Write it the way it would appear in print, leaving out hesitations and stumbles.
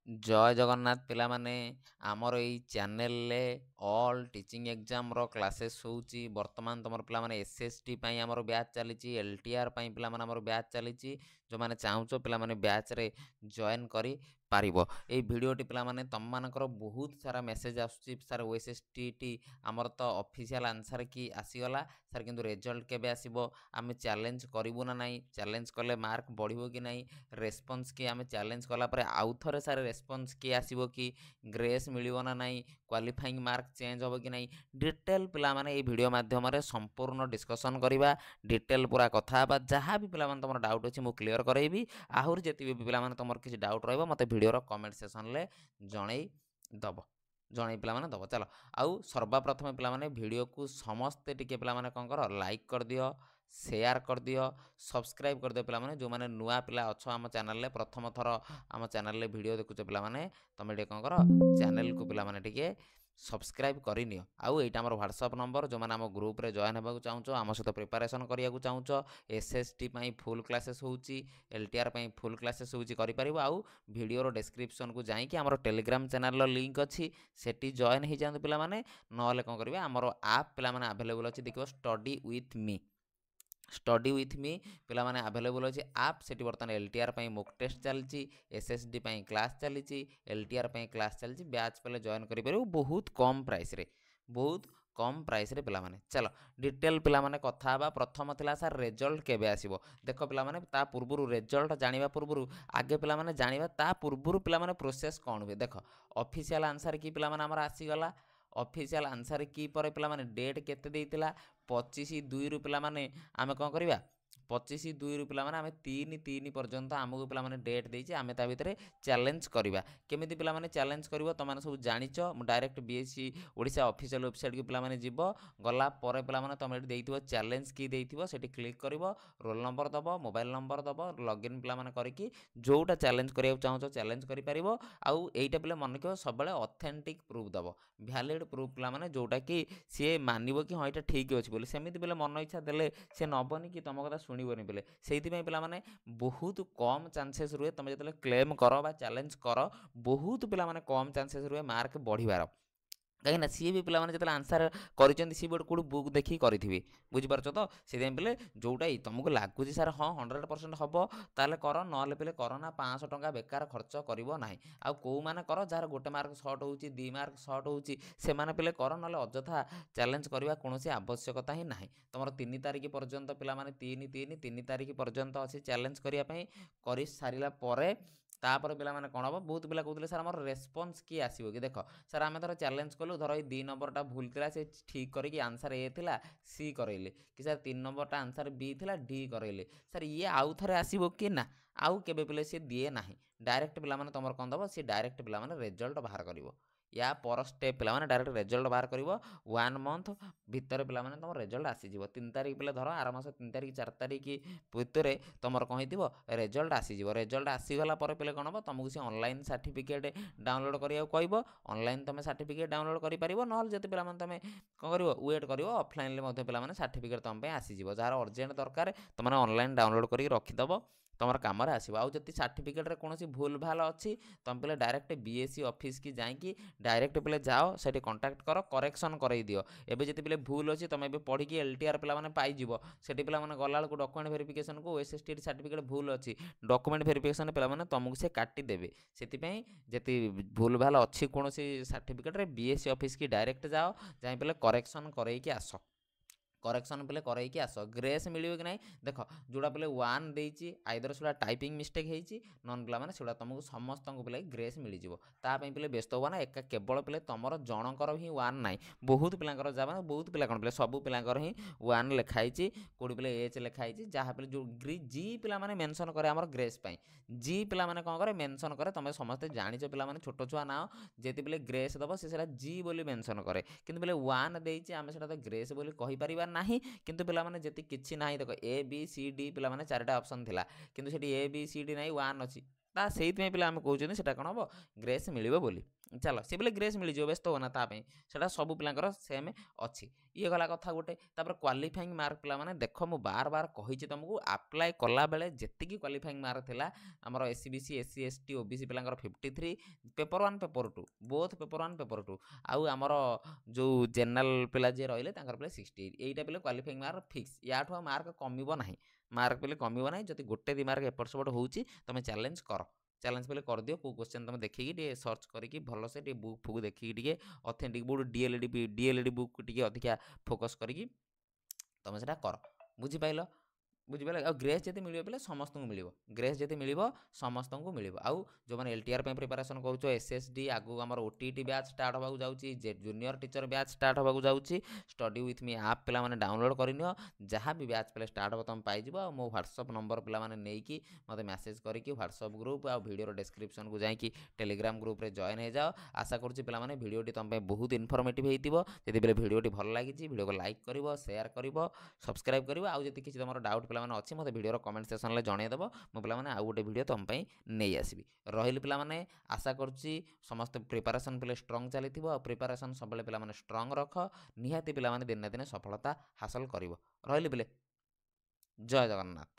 जय जगन्नाथ पिला माने आमर एई चैनल ले ऑल टीचिंग एग्जाम रो क्लासेस होउची वर्तमान तमर पिला माने एसएसटी पई हमर बैच चलीची एलटीआर पई पिला माने हमर बैच चलीची जो माने चाहुचो पिला माने बैच रे जॉइन करी पारिबो। एई भिडियोटी पिला माने तम मानकर बहुत सारा मेसेज आसुची सर ओएसएसटी टी हमर तो ऑफिशियल आंसर की आसीगला सर किंतु रिजल्ट केबे आसीबो आमे चैलेंज करिवो ना नाही चैलेंज कले मार्क बढ़िबो कि नाही रेस्पॉन्स की आमे चैलेंज कला परे आउ थरे सारे रेस्पॉन्स की आसीबो कि ग्रेस मिलिबो ना नाही क्वालिफाइंग मार्क चेंज होबो कि नाही डिटेल पिला माने ए वीडियो माध्यम रे संपूर्ण डिस्कशन करिबा डिटेल पूरा कथा बा जहां भी पिला माने तमर डाउट अछि मु क्लियर करैबी आहुर जति भी पिला माने तमर किछि डाउट रहबो मते वीडियो रो कमेंट सेक्शन ले जणै दबो जणै पिला माने दबो चलो आउ सर्वप्रथम पिला माने वीडियो को समस्त टिके पिला माने कोन करो लाइक कर दियो शेयर कर दियो सब्सक्राइब कर दियो पिला माने जो माने नुआ पिला अछो हम चैनल ले प्रथम थर हम चैनल ले वीडियो देखुछ पिला माने तमे टे कोन करो चैनल को पिला माने टिके सब्सक्राइब करि नियो आउ एटा हमर व्हाट्सएप नंबर जो माने हम ग्रुप रे जॉइन हेबाकू चाहुचो हम सहित प्रिपरेशन करियाकू चाहुचो एसएसटी पई फुल क्लासेस होउची एलटीआर पई फुल क्लासेस होउची करि परिबो आउ वीडियो रो डिस्क्रिप्शन को जाई कि हमर टेलीग्राम चैनल रो लिंक अछि सेटी जॉइन हे जांतु पिला माने नहले कोन करिवे हमर ऐप पिला माने अवेलेबल अछि देखिबो स्टडी विथ मी पिला माने अवेलेबल अछि ऐप सेटी बर्तन एलटीआर पई मॉक टेस्ट चलची एसएसडी पई क्लास चलीची एलटीआर पई क्लास चलची बैच पले जॉइन करि परिबो बहुत कम प्राइस रे पिला माने चलो डिटेल पिला माने कथा बा प्रथम थिला सर रिजल्ट केबे आसीबो देखो पिला माने ता पूर्वरु रिजल्ट जानिबा पूर्वरु आगे पिला माने जानिबा ता पूर्वरु पिला माने प्रोसेस कोन हुए देखो ऑफिशियल आंसर की पिला माने हमर आसी गला ऑफिशियल आंसर की पर पिला माने डेट केते देइतिला 25/2 रु पिला माने आमे कोन करबा 25/2 रु पिला माने आमे 3/3 पर्यंत हमकु पिला माने डेट देइछि आमे ता भितरे चैलेंज करबा केमिति पिला माने चैलेंज करबो त माने सब जानिचो direct BSC Odisha official website को पिला माने जिवो गला परे पिला माने तमे देइथिबो चैलेंज की देइथिबो सेठी क्लिक करबो रोल नंबर दबो मोबाइल नंबर दबो लॉगिन पिला माने करिकि जोटा चैलेंज करिया चाहछो चैलेंज करि परिबो आउ एइटा पिला मन के सब बेले ऑथेंटिक प्रूफ दबो वैलिड प्रूफ पिला माने जोटा कि सी मानिबो कि हां एटा ठीक अछि बोली सेमिति बेले मन इच्छा देले से नबनी कि तुम कथा शुणिबनी बेले सेइति पई पिला माने बहुत कम चांसेस रुए तुम जतले क्लेम करो बा चैलेंज करो बहुत पिला माने कम चांसेस रुए मार्क बढ़िबार कहीं सी भी पिला जो आंसर कर सी भी गोटे बुक देखी करी बुझीपार तो से पे जोटा तुमको लगुच सर हाँ 100% हम ताले कर ना पे कर ना 500 टंका बेकार खर्च करना आउ कौ मैंने कर जार गोटे मार्क सर्ट हो 2 मार्क सर्ट हो पे कर ना अଯଥା चैलेंज करने कौन आवश्यकता ही ना तुम 3 तारिख पर्यंत पिला 3 तारिख पर्यंत अच्छी चैलेंज करने कर सारा तापर पिला माने कोन हबो बहुत पिला कहउतले सर हमर रेस्पॉन्स की आसीबो कि देखो सर आमे धर चैलेंज कलु धर 2 नंबरटा भूल थिला से ठीक करी कि आंसर ए थिला सी करैले कि सर 3 नंबरटा आंसर बी थिला डी करैले सर ये आउ थरे आसीबो कि ना आउ केबे पिले से दिए नाही डायरेक्ट पिला माने तमर कोन दबो से डायरेक्ट पिला माने रिजल्ट बाहर करिवो या पर स्टेप पिला माने डायरेक्ट रिजल्ट बाहर करिवो 1 मंथ भितर पिला माने तमर रिजल्ट आसी जिवो 3 तारिख पिला धर आर मास 3 तारिख 4 तारिख भितर तमर कोन हितिबो रिजल्ट आसी जिवो रिजल्ट आसी गला पर पिले कोन हबो तुमको से ऑनलाइन सर्टिफिकेट डाउनलोड करिया कहबो ऑनलाइन तुम सर्टिफिकेट डाउनलोड करि परिबो नहल जते पिला माने तमे कोन करिवो वेट करिवो ऑफलाइन ले मध्ये पिला माने सर्टिफिकेट तम पे आसी जिवो जार अर्जेंट दरकार तुम माने ऑनलाइन डाउनलोड करि रखि दबो तुम कम आसो आउ जब सर्टिफिकेट रे कौन भूल भाल अच्छी तुम पे डायरेक्ट बीएससी ऑफिस की जाकि डायरेक्ट पे जाओ से कांटेक्ट कर करेक्शन कर दियो एबे जति पे भूल अच्छी तुम ए पढ़ी एलटीआर पिला माने पाइजिवो सेठी पिला माने गला को डॉक्यूमेंट वेरिफिकेशन को एसएसटी सर्टिफिकेट भूल अच्छी डॉक्यूमेंट वेरिफिकेशन पिला माने तुमको से काटी देबे सेति जति भूल भाल अच्छी कौन सर्टिफिकेट रे बीएससी ऑफिस की डायरेक्ट जाओ जाई पे करेक्शन करैकी आस करेक्शन पे करैकी आस ग्रेस मिलियो कि नहीं देख जोड़ा पे 1 देइची आइदर सेटा टाइपिंग मिस्टेक होइची नन पिला माने सेटा तुमको समस्त को पे ग्रेस मिल जिवो ता पई पे व्यस्त हो ना एक केवल पे तुमर जनकर ही 1 नाइ बहुत पिलांकर जा माने बहुत पिला कोन पे सब पिलांकर ही 1 लिखाइची कोडी पे एच लिखाइची जहा पे जो जी पिला माने मेंशन करे हमर ग्रेस पई जी पिला माने कोन करे मेंशन करे तुम समस्त जानिचो पिला माने छोटो छुआ ना जेति पे ग्रेस दबो से सेटा जी बोली मेंशन करे किंतु पे 1 देइची आमे सेटा तो ग्रेस बोली कहि परिबा नाही किंतु पिला माने जति किछि नाही देखो ए बी सी डी पिला माने चारटा ऑप्शन थिला किंतु सेठी ए बी सी डी नाही 1 अछि ସେଇଥିପାଇଁ ପିଲା ଆମେ କହୁଛନ୍ତି ସେଟା କ'ଣ ହେବ ଗ୍ରେସ୍ ମିଳିବ ବୋଲି। ଚାଲ ସେ ବୋଲେ ଗ୍ରେସ୍ ମିଳିଯିବ, ବ୍ୟସ୍ତ ହୁଅ ନା ତା ପାଇଁ, ସେଟା ସବୁ ପିଲାଙ୍କର ସେମ୍ ଅଛି। ଇଏ ଗଲା କଥା ଗୋଟେ। ତାପରେ କ୍ୱାଲିଫାଇଂ ମାର୍କ ପିଲାମାନେ ଦେଖ, ମୁଁ ବାର ବାର କହିଛି ତୁମକୁ, ଆପ୍ଲାଏ କଲାବେଳେ ଯେତିକି କ୍ୱାଲିଫାଇଂ ମାର୍କ ଥିଲା ଆମର SC BC SC ST OBC ପିଲାଙ୍କର 53, paper 1 paper 2 both paper 1 paper 2, ଆଉ ଆମର ଯେଉଁ ଜେନେରାଲ ପିଲା ଯିଏ ରହିଲେ ତାଙ୍କର ପିଲା 68, ଏଇଟା ପିଲେ କ୍ୱାଲିଫାଇଂ ମାର୍କ ଫିକ୍ସ, ୟାଠୁ ଆଉ ମାର୍କ କମିବ ନାହିଁ, ମାର୍କ ପିଲେ କମିବ ନାହିଁ। ଯଦି ଗୋଟେ 2 ମାର୍କ ଏପଟ ସେପଟ ହେଉଛି ତୁମେ ଚ୍ୟାଲେଞ୍ଜ କର, ଚ୍ୟାଲେଞ୍ଜ ପିଲେ କରିଦିଅ, କେଉଁ କ୍ୱେଶ୍ଚନ୍ ତୁମେ ଦେଖିକି ଟିକେ ସର୍ଚ୍ଚ କରିକି ଭଲସେ ଟିକେ ବୁକ୍ ଫୁକ୍ ଦେଖିକି ଟିକେ ଅଥେଣ୍ଟିକ୍ ବୁକ୍ DLED ବୁକ୍ ଟିକେ ଅଧିକା ଫୋକସ୍ କରିକି ତୁମେ ସେଟା କର। ବୁଝିପାରିଲ? ଆଉ ଗ୍ରେସ୍ ଯଦି ମିଳିବ ପିଲା ସମସ୍ତଙ୍କୁ ମିଳିବ, ଗ୍ରେସ୍ ଯଦି ମିଳିବ ସମସ୍ତଙ୍କୁ ମିଳିବ। ଆଉ ଯେଉଁମାନେ LTR ପାଇଁ ପ୍ରିପାରେସନ୍ କରୁଛ, SSD ଆଗକୁ ଆମର OTT ବ୍ୟାଚ୍ ଷ୍ଟାର୍ଟ ହେବାକୁ ଯାଉଛି, ଜୁନିୟର ଟିଚର ବ୍ୟାଚ୍ ଷ୍ଟାର୍ଟ ହେବାକୁ ଯାଉଛି, ଷ୍ଟଡି ୱିଥ୍ ମି ଆପ୍ ପିଲାମାନେ ଡାଉନଲୋଡ଼ କରିନିଅ, ଯାହା ବି ବ୍ୟାଚ୍ ପିଲା ଷ୍ଟାର୍ଟ ହେବ ତୁମେ ପାଇଯିବ। ଆଉ ମୋ ହ୍ୱାଟ୍ସଆପ୍ ନମ୍ବର ପିଲାମାନେ ନେଇକି ମୋତେ ମେସେଜ୍ କରିକି ହ୍ୱାଟ୍ସଆପ୍ ଗ୍ରୁପ୍ ଆଉ ଭିଡ଼ିଓର ଡେସ୍କ୍ରିପସନ୍କୁ ଯାଇକି ଟେଲିଗ୍ରାମ ଗ୍ରୁପ୍ରେ ଜଏନ୍ ହେଇଯାଅ। ଆଶା କରୁଛି ପିଲାମାନେ ଭିଡ଼ିଓଟି ତୁମ ପାଇଁ ବହୁତ ଇନଫର୍ମେଟିଭ୍ ହେଇଥିବ। ଯେତେବେଳେ ଭିଡ଼ିଓଟି ଭଲ ଲାଗିଛି ଭିଡ଼ିଓକୁ ଲାଇକ୍ କରିବ, ସେୟାର କରିବ, ସବସ୍କ୍ରାଇବ୍ କରିବ। ଆଉ ଯଦି କିଛି ତୁମର ଡାଉଟ୍ ପିଲାମାନେ ଅଛି ମୋତେ ଭିଡ଼ିଓର କମେଣ୍ଟ ସେକ୍ସନରେ ଜଣାଇଦେବ, ମୁଁ ପିଲାମାନେ ଆଉ ଗୋଟେ ଭିଡ଼ିଓ ତୁମ ପାଇଁ ନେଇ ଆସିବି। ରହିଲି ପିଲାମାନେ, ଆଶା କରୁଛି ସମସ୍ତେ ପ୍ରିପାରେସନ୍ ପିଲେ ଷ୍ଟ୍ରଙ୍ଗ ଚାଲିଥିବ, ଆଉ ପ୍ରିପାରେସନ୍ ସବୁବେଳେ ପିଲାମାନେ ଷ୍ଟ୍ରଙ୍ଗ ରଖ, ନିହାତି ପିଲାମାନେ ଦିନେ ନା ଦିନେ ସଫଳତା ହାସଲ କରିବ। ରହିଲି ପିଲେ, ଜୟ ଜଗନ୍ନାଥ।